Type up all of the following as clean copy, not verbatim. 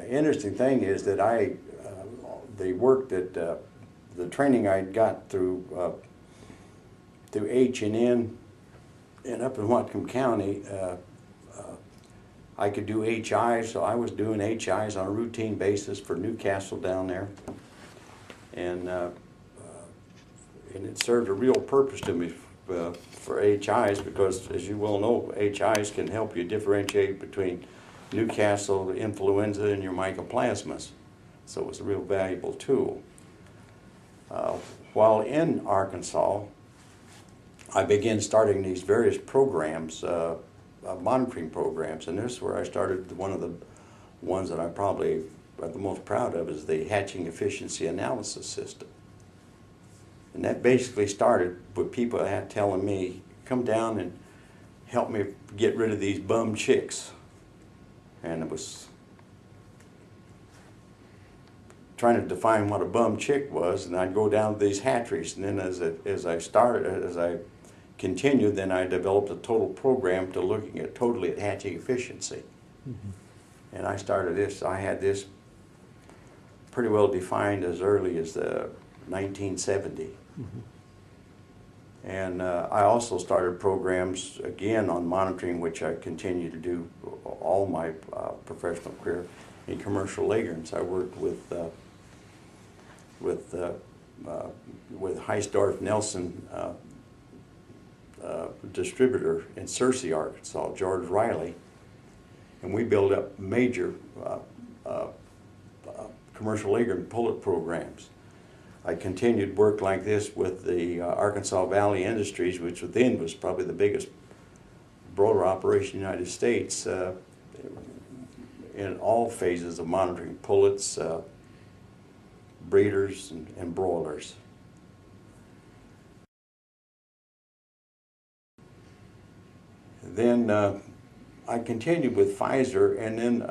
interesting thing is that the work that the training I got through H&N and up in Whatcom County, I could do HIs, so I was doing HIs on a routine basis for Newcastle down there, and it served a real purpose to me for HIs, because as you well know, HIs can help you differentiate between Newcastle, influenza, and your mycoplasmas. So it was a real valuable tool. While in Arkansas, I began starting these various programs, monitoring programs, and this is where I started. One of the ones that I probably are the most proud of is the hatching efficiency analysis system. And that basically started with people telling me, come down and help me get rid of these bum chicks. And it was trying to define what a bum chick was, and I'd go down to these hatcheries, and then as I continued, then I developed a total program to looking at totally at hatching efficiency. Mm-hmm. And I started this, I had this pretty well defined as early as 1970. Mm-hmm. And I also started programs again on monitoring, which I continue to do all my professional career in commercial leghorns. I worked with Heisdorf Nelson distributor in Searcy, Arkansas, George Riley, and we built up major commercial leghorn pullet programs. I continued work like this with the Arkansas Valley Industries, which within was probably the biggest broiler operation in the United States, in all phases of monitoring pullets, breeders, and broilers. Then I continued with Pfizer, and then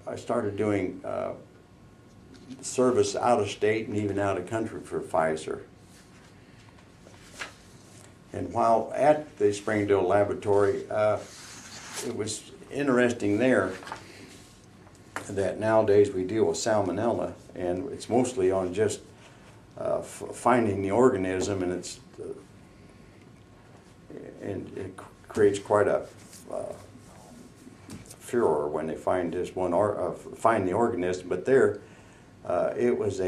I started doing service out of state and even out of country for Pfizer. And while at the Springdale laboratory, it was interesting there that nowadays we deal with salmonella, and it's mostly on just finding the organism, and it creates quite a furor when they find this one find the organism. But there, it was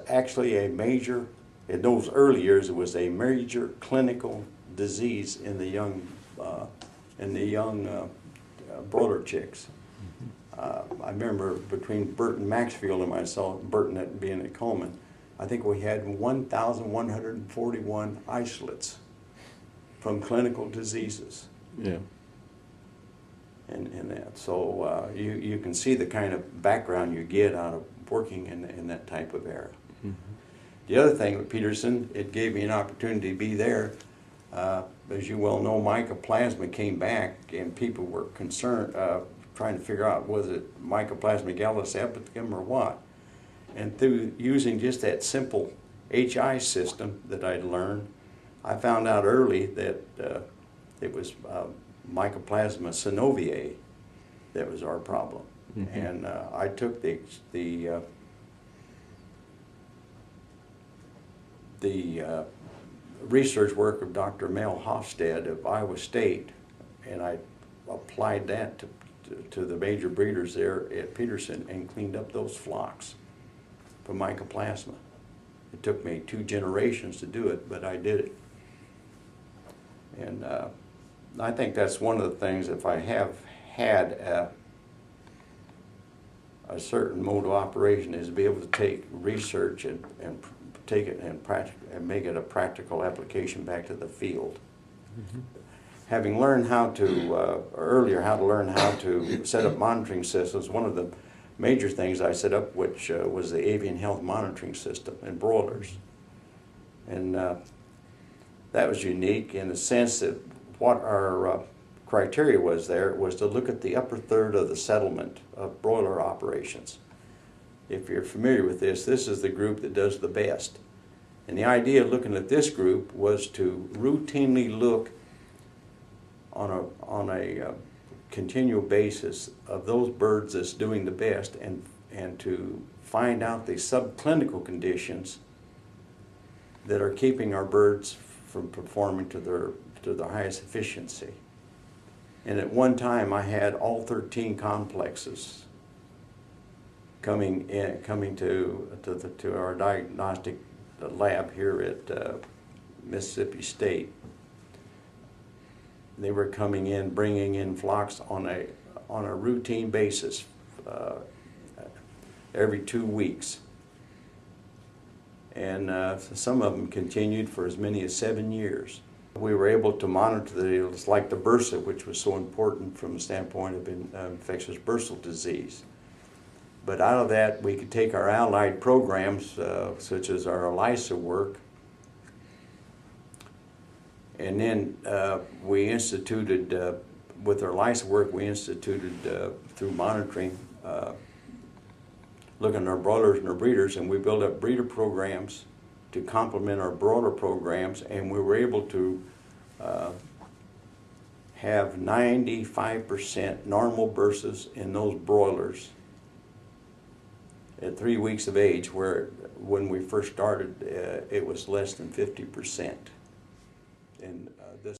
actually a major. In those early years, it was a major clinical disease in the young broiler chicks. I remember between Burton Maxfield and myself, Burton being at Coleman, I think we had 1,141 isolates from clinical diseases. Yeah. And that. So you can see the kind of background you get out of working in that type of era. Mm-hmm. The other thing with Peterson, it gave me an opportunity to be there. As you well know, mycoplasma came back, and people were concerned, trying to figure out, was it Mycoplasma gallus epithelium or what? And through using just that simple HI system that I'd learned, I found out early that it was Mycoplasma synoviae that was our problem. Mm-hmm. And I took the research work of Dr. Mel Hofstad of Iowa State, and I applied that to the major breeders there at Peterson and cleaned up those flocks for Mycoplasma. It took me 2 generations to do it, but I did it. And I think that's one of the things, if I have had a certain mode of operation, is to be able to take research and take it and make it a practical application back to the field. Mm-hmm. Having learned how to, learn how to set up monitoring systems, one of the major things I set up, which was the avian health monitoring system in broilers. And that was unique in the sense that what our criteria was there was to look at the upper third of the settlement of broiler operations. If you're familiar with this, this is the group that does the best. And the idea of looking at this group was to routinely look on a continual basis of those birds that's doing the best, and to find out the subclinical conditions that are keeping our birds from performing to their highest efficiency. And at one time I had all 13 complexes coming to our diagnostic lab here at Mississippi State. They were coming in, bringing in flocks on a routine basis every 2 weeks. And some of them continued for as many as 7 years. We were able to monitor it's like the bursa, which was so important from the standpoint of infectious bursal disease. But out of that, we could take our allied programs, such as our ELISA work, and then we instituted, with our ELISA work, we instituted through monitoring, looking at our broilers and our breeders, and we built up breeder programs to complement our broiler programs, and we were able to have 95% normal bursas in those broilers at 3 weeks of age, where when we first started it was less than 50%. And this